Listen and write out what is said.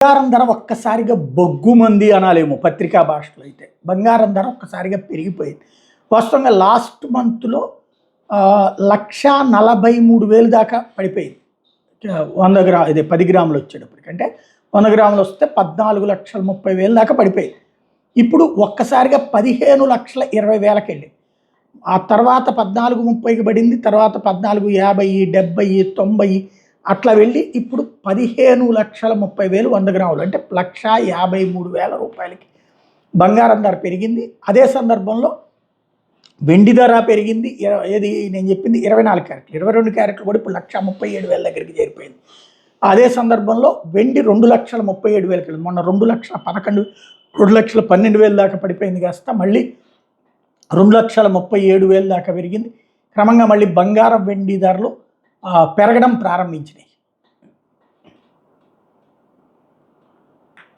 బంగారం ధర ఒక్కసారిగా బొగ్గుమంది అనాలేమో పత్రికా భాషలో. అయితే బంగారం ధర ఒక్కసారిగా పెరిగిపోయింది. వాస్తవంగా లాస్ట్ మంత్లో 1,43,000 దాకా పడిపోయింది. 100 ఇది 10 గ్రాములు వచ్చేటప్పటికి, అంటే 100 గ్రాములు వస్తే 14,30,000 దాకా పడిపోయింది. ఇప్పుడు ఒక్కసారిగా 15,20,000కి వెళ్ళింది. ఆ తర్వాత 14,30కి పడింది, తర్వాత 14,50, 70, 90 అట్లా వెళ్ళి ఇప్పుడు 15,30,000 100 గ్రాములు, అంటే 1,53,000 రూపాయలకి బంగారం ధర పెరిగింది. అదే సందర్భంలో వెండి ధర పెరిగింది. ఏది నేను చెప్పింది 24 క్యారెట్లు, 22 క్యారెట్లు కూడా ఇప్పుడు 1,37,000 దగ్గరికి చేరిపోయింది. అదే సందర్భంలో వెండి 2,37,000కి వెళ్ళింది. మొన్న 2,11,000, 2,12,000 దాకా పడిపోయింది, కాస్త మళ్ళీ 2,37,000 దాకా పెరిగింది. క్రమంగా మళ్ళీ బంగారం వెండి ధరలు పెరగడం ప్రారంభించినాయి.